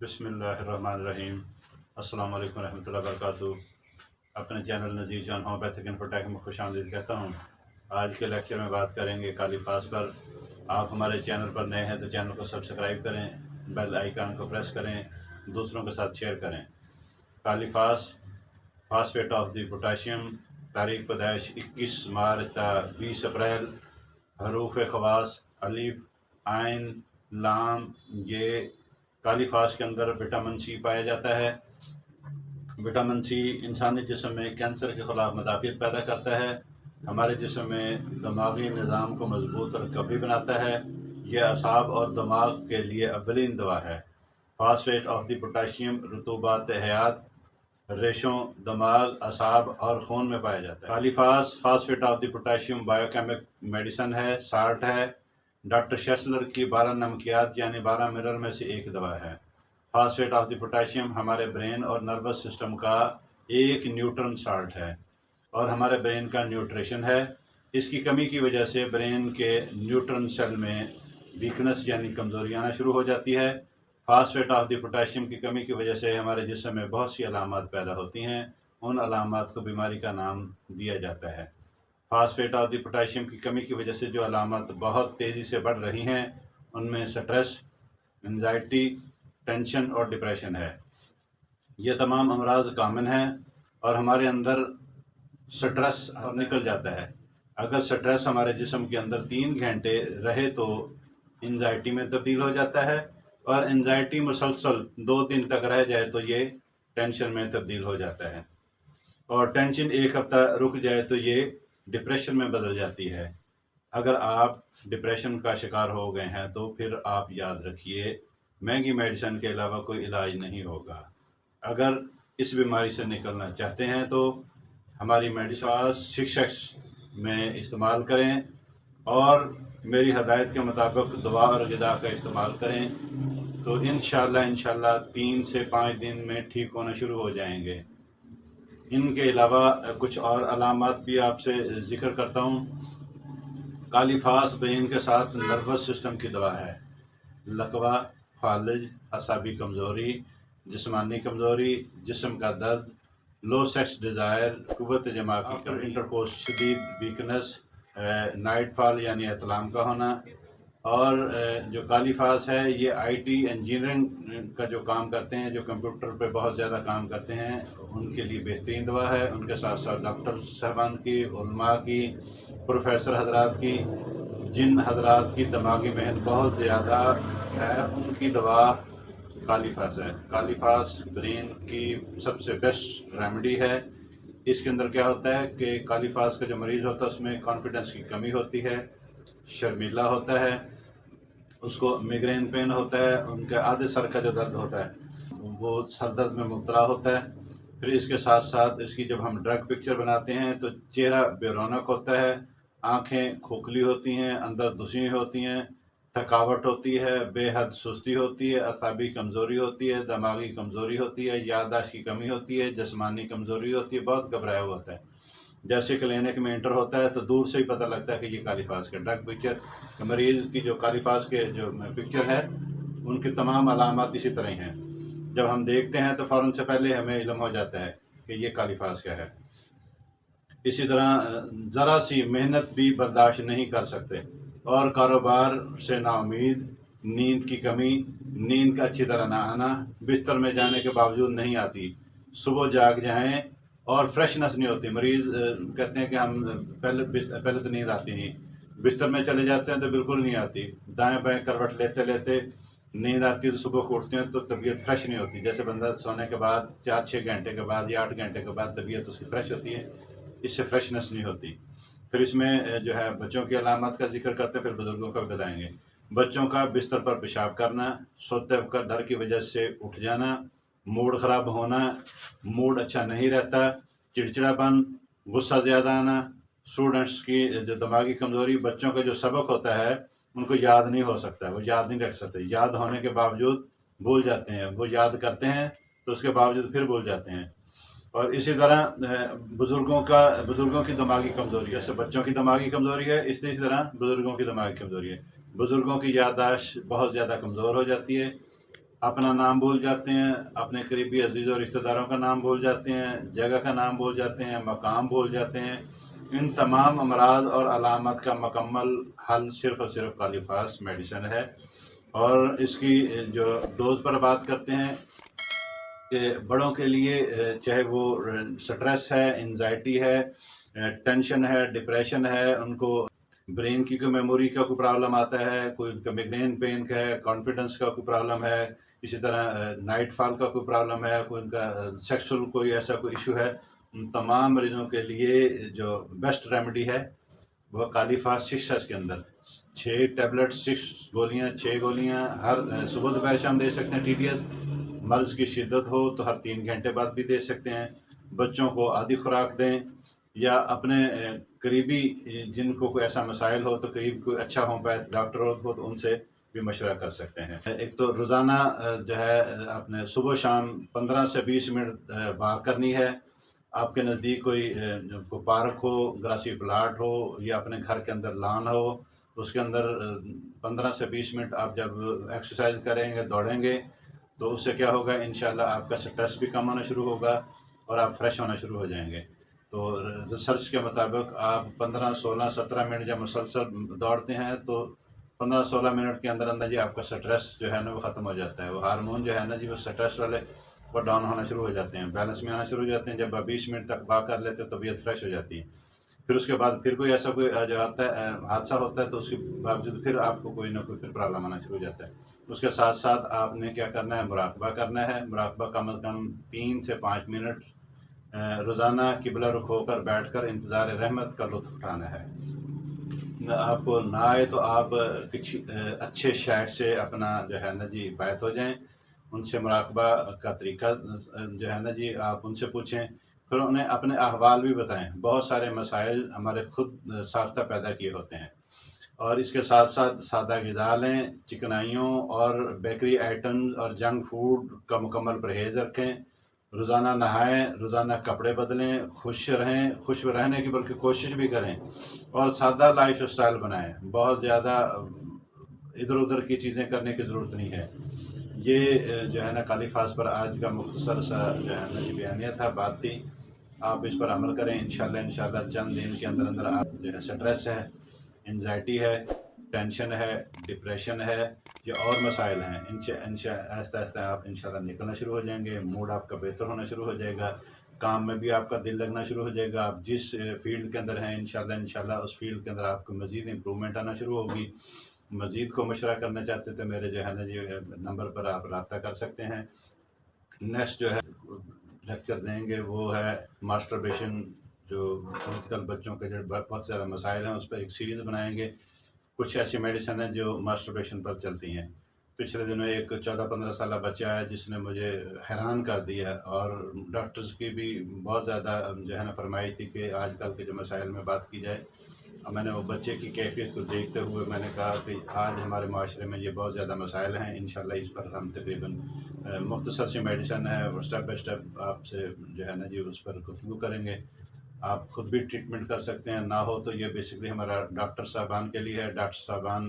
बिस्मिल्लाहिर्रहमानिर्रहीम। अस्सलाम वालेकुम रहमतुल्लाहि व बरकातुहू। अपने चैनल नज़ीर जान होम्योपैथिक इन्फोटेक में खुशामदीद कहता हूँ। आज के लेक्चर में बात करेंगे कालीफास पर। आप हमारे चैनल पर नए हैं तो चैनल को सब्सक्राइब करें, बेल आइकन को प्रेस करें, दूसरों के साथ शेयर करें। कालीफास फास्फेट ऑफ द पोटाशियम, तारीख पैदाइश 21 मार्च ता 20 अप्रैल। हरूफ खवास अलिफ, आइन, लाम, ये। कालीफास के अंदर विटामिन सी पाया जाता है। विटामिन सी इंसानी जिस्म में कैंसर के ख़िलाफ़ मदाफ़ियत पैदा करता है, हमारे जिस्म में दिमागी निज़ाम को मजबूत और कवी बनाता है। यह असाब और दिमाग के लिए अवलीन दवा है। फास्फेट ऑफ द पोटाशियम रतूबात हयात, रेशों, दिमाग, असाब और खून में पाया जाता है। Kali phos phosphate of the potassium biochemic medicine है, साल्ट है। डॉक्टर शेसलर की 12 नमकियात यानी 12 मिनरल में से एक दवा है। फास्फेट ऑफ द पोटाशियम हमारे ब्रेन और नर्वस सिस्टम का एक न्यूट्रन साल्ट है और हमारे ब्रेन का न्यूट्रिशन है। इसकी कमी की वजह से ब्रेन के न्यूट्रन सेल में वीकनेस यानी कमज़ोरी आना शुरू हो जाती है। फास्फेट ऑफ द पोटाशियम की कमी की वजह से हमारे जिस्म में बहुत सी अलामत पैदा होती हैं। उन अलामत को बीमारी का नाम दिया जाता है। फास्फेट ऑफ द पोटाशियम की कमी की वजह से जो अलामत बहुत तेज़ी से बढ़ रही हैं उनमें स्ट्रेस, एंजाइटी, टेंशन और डिप्रेशन है। ये तमाम अमराज कामन हैं और हमारे अंदर स्ट्रेस निकल जाता है। अगर स्ट्रेस हमारे जिस्म के अंदर 3 घंटे रहे तो एंजाइटी में तब्दील हो जाता है और एंजाइटी मुसलसल 2 दिन तक रह जाए तो ये टेंशन में तब्दील हो जाता है और टेंशन 1 हफ्ता रुक जाए तो ये डिप्रेशन में बदल जाती है। अगर आप डिप्रेशन का शिकार हो गए हैं तो फिर आप याद रखिए महंगी मेडिसिन के अलावा कोई इलाज नहीं होगा। अगर इस बीमारी से निकलना चाहते हैं तो हमारी मेडिसिन शिक्षक में इस्तेमाल करें और मेरी हदायत के मुताबिक दवा और ग़िज़ा का इस्तेमाल करें तो इंशाल्लाह 3 से 5 दिन में ठीक होना शुरू हो जाएंगे। इनके अलावा कुछ और अलामत भी आपसे ज़िक्र करता हूँ। कालीफास ब्रेन के साथ नर्वस सिस्टम की दवा है। लकवा, फालिज, असाबी कमज़ोरी, जिस्मानी कमज़ोरी, जिस्म का दर्द, लो सेक्स डिज़ायर, कुव्वत जमा की इंटरकोर्स, शदीद वीकनेस, नाइट फॉल यानी एहतलाम का होना। और जो कालीफास है ये आईटी इंजीनियरिंग का जो काम करते हैं, जो कंप्यूटर पे बहुत ज़्यादा काम करते हैं, उनके लिए बेहतरीन दवा है। उनके साथ साथ डॉक्टर साहबान की, उलमा की, प्रोफेसर हजरात की, जिन हजरात की दिमागी मेहनत बहुत ज़्यादा है उनकी दवा कालीफास है। कालीफास ब्रेन की सबसे बेस्ट रेमेडी है। इसके अंदर क्या होता है कि कालीफास का जो मरीज़ होता है उसमें कॉन्फिडेंस की कमी होती है, शर्मीला होता है, उसको मिग्रेन पेन होता है, उनके आधे सर का जो दर्द होता है वो सर दर्द में मुब्तला होता है। फिर इसके साथ साथ इसकी जब हम ड्रग पिक्चर बनाते हैं तो चेहरा बेरौनक होता है, आंखें खोखली होती हैं, अंदर दुसी होती हैं, थकावट होती है, बेहद सुस्ती होती है, असाबी कमज़ोरी होती है, दिमागी कमज़ोरी होती है, याददाश्त की कमी होती है, जिस्मानी कमज़ोरी होती है, बहुत घबराया हुआ होता है। जैसे क्लिनिक में इंटर होता है तो दूर से ही पता लगता है कि ये कालीफास का ड्रग पिक्चर मरीज़ की जो कालीफास के जो पिक्चर है उनकी तमाम अलामत इसी तरह हैं। जब हम देखते हैं तो फ़ौरन से पहले हमें इल्म हो जाता है कि ये कालीफास का है। इसी तरह ज़रा सी मेहनत भी बर्दाश्त नहीं कर सकते और कारोबार से नाउम्मीद, नींद की कमी, नींद का अच्छी तरह ना आना, बिस्तर में जाने के बावजूद नहीं आती, सुबह जाग जाएं और फ्रेशनेस नहीं होती। मरीज़ कहते हैं कि हम पहले तो नींद आती नहीं, बिस्तर में चले जाते हैं तो बिल्कुल नहीं आती, दाएं बाएं करवट लेते लेते नींद आती है तो सुबह को उठते हैं तो तबीयत फ्रेश नहीं होती। जैसे बंदा सोने के बाद 4-6 घंटे के बाद या 8 घंटे के बाद तबीयत उसकी फ्रेश होती है, इससे फ्रेशनेस नहीं होती। फिर इसमें जो है बच्चों की अलामत का जिक्र करते हैं, फिर बुज़ुर्गों का बताएंगे। बच्चों का बिस्तर पर पेशाब करना, सोते वक्त डर की वजह से उठ जाना, मूड ख़राब होना, मूड अच्छा नहीं रहता, चिड़चिड़ापन, गुस्सा ज़्यादा आना, स्टूडेंट्स की जो दिमागी कमज़ोरी, बच्चों का जो सबक होता है उनको याद नहीं हो सकता, वो याद नहीं रख सकते, याद होने के बावजूद भूल जाते हैं, वो याद करते हैं तो उसके बावजूद फिर भूल जाते हैं। और इसी तरह बुज़ुर्गों की दिमागी कमज़ोरी, जैसे बच्चों की दिमागी कमज़ोरी है इसी तरह बुज़ुर्गों की दिमागी कमज़ोरी है। बुज़ुर्गों की याददाश्त बहुत ज़्यादा कमज़ोर हो जाती है, अपना नाम भूल जाते हैं, अपने करीबी अजीज़ और रिश्तेदारों का नाम भूल जाते हैं, जगह का नाम भूल जाते हैं, मकाम भूल जाते हैं। इन तमाम अमराज और अलामत का मुकम्मल हल सिर्फ़ और सिर्फ कालीफास मेडिसिन है। और इसकी जो डोज़ पर बात करते हैं कि बड़ों के लिए चाहे वो स्ट्रेस है, एंजाइटी है, टेंशन है, डिप्रेशन है, उनको ब्रेन की कोई मेमोरी का कोई प्रॉब्लम आता है, कोई उनका माइग्रेन पेन का है, कॉन्फिडेंस का कोई प्रॉब्लम है, इसी तरह नाइट फॉल का कोई प्रॉब्लम है, कोई उनका सेक्सुअल कोई ऐसा कोई इशू है, उन तमाम मरीज़ों के लिए जो बेस्ट रेमेडी है वो कालीफास 6 है। इसके अंदर 6 टैबलेट, 6 गोलियाँ हर सुबह दोपहर शाम दे सकते हैं। TDS मर्ज़ की शिद्दत हो तो हर 3 घंटे बाद भी दे सकते हैं। बच्चों को आधी खुराक दें, या अपने करीबी जिनको कोई ऐसा मसाइल हो तो करीब कोई अच्छा होम्योपैथ डॉक्टर हो तो उनसे भी मशवरा कर सकते हैं। एक तो रोज़ाना जो है अपने सुबह शाम 15 से 20 मिनट वॉक करनी है। आपके नज़दीक कोई पार्क हो, ग्रासी प्लाट हो, या अपने घर के अंदर लॉन हो, उसके अंदर 15 से 20 मिनट आप जब एक्सरसाइज करेंगे, दौड़ेंगे, तो उससे क्या होगा, इंशाल्लाह आपका स्ट्रेस भी कम होना शुरू होगा और आप फ्रेश होना शुरू हो जाएंगे। तो रिसर्च के मुताबिक आप 15, 16, 17 मिनट जब मुसलसल दौड़ते हैं तो 15-16 मिनट के अंदर अंदर जी आपका स्ट्रेस जो है ना वो ख़त्म हो जाता है। वो हार्मोन जो है ना जी वो स्ट्रेस वाले वो डाउन होना शुरू हो जाते हैं, बैलेंस में आना शुरू हो जाते हैं। जब आप 20 मिनट तक वॉक कर लेते हैं तो तबीयत फ्रेश हो जाती है। फिर उसके बाद फिर कोई ऐसा कोई जो आता है हादसा होता है तो उसके बावजूद फिर आपको कोई ना कोई फिर प्रॉब्लम आना शुरू हो जाता है। उसके साथ साथ आपने क्या करना है, मुराकबा करना है। मुराकबा कम अज़ कम 3 से 5 मिनट रोज़ाना किबला रुख होकर बैठकर इंतज़ार रहमत का लुत्फ़ उठाना है। आपको ना आए तो आप कुछ अच्छे शायर से अपना जो है ना जी बात हो जाएं, उनसे मुराकबा का तरीका जो है ना जी आप उनसे पूछें, फिर उन्हें अपने अहवाल भी बताएं। बहुत सारे मसाइल हमारे खुद साख्ता पैदा किए होते हैं। और इसके साथ साथ सादा ग़िज़ा लें, चिकनाइयों और बेकरी आइटम्स और जंक फूड का मुकम्मल परहेज़ रखें। रोज़ाना नहाएं, रोज़ाना कपड़े बदलें, खुश रहें, खुश रहने की बल्कि कोशिश भी करें, और सादा लाइफ स्टाइल बनाएं। बहुत ज़्यादा इधर उधर की चीज़ें करने की ज़रूरत नहीं है। ये जो है ना कालीफास पर आज का मुख्तसर सा जो है ना बयानिया था, बात थी। आप इस पर अमल करें, इंशाल्लाह चंद दिन के अंदर अंदर आप जो है स्ट्रेस है, एंजाइटी है, टेंशन है, डिप्रेशन है, ये और मसाइल हैं, इनसे आहिस्ता आहिस्ता आप इंशाल्लाह निकलना शुरू हो जाएंगे। मूड आपका बेहतर होना शुरू हो जाएगा, काम में भी आपका दिल लगना शुरू हो जाएगा। आप जिस फील्ड के अंदर हैं इंशाल्लाह उस फील्ड के अंदर आपको मज़ीद इम्प्रूवमेंट आना शुरू होगी। मज़ीद को मशवरा करना चाहते तो मेरे जो है ना जी नंबर पर आप रब्ता कर सकते हैं। नेक्स्ट जो है लेक्चर देंगे वो है मास्टरबेशन, जो आजकल बच्चों के जो बहुत ज़्यादा मसाइल हैं उस पर एक सीरीज़ बनाएंगे। कुछ ऐसी मेडिसिन है जो मास्टरबेशन पर चलती हैं। पिछले दिनों एक 14-15 साल बच्चा है जिसने मुझे हैरान कर दिया, और डॉक्टर्स की भी बहुत ज़्यादा जो है ना फरमाई थी कि आजकल के जो मसाइल में बात की जाए। अब मैंने वो बच्चे की कैफियत को देखते हुए मैंने कहा कि आज हमारे माशरे में ये बहुत ज़्यादा मसाइल हैं, इंशाल्लाह इस पर हम तकरीबन मुख्तसर सी मेडिसिन है और स्टेप बाई स्टेप आपसे जो है ना जी उस पर गुफ्तगू करेंगे। आप खुद भी ट्रीटमेंट कर सकते हैं, ना हो तो ये बेसिकली हमारा डॉक्टर साहबान के लिए है। डॉक्टर साहबान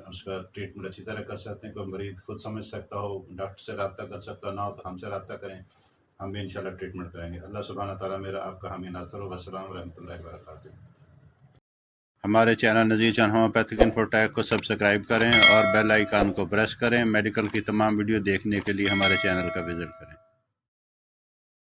उसका ट्रीटमेंट अच्छी तरह कर सकते हैं। कोई मरीज़ खुद समझ सकता हो, डॉक्टर से रब्ता कर सकता हो, ना हो तो हमसे रब्ता करें, हम भी इंशाल्लाह ट्रीटमेंट करेंगे। अल्लाह सुब्हानहू व तआला मेरा आपका हामी नासर हो। अस्सलाम वालेकुम रहमतुल्लाहि व बरकातुहू। हमारे चैनल नज़ीर जान होम्योपैथिक इन्फोटेक को सब्सक्राइब करें और बेल आइकन को प्रेस करें। मेडिकल की तमाम वीडियो देखने के लिए हमारे चैनल का विज़िट करें।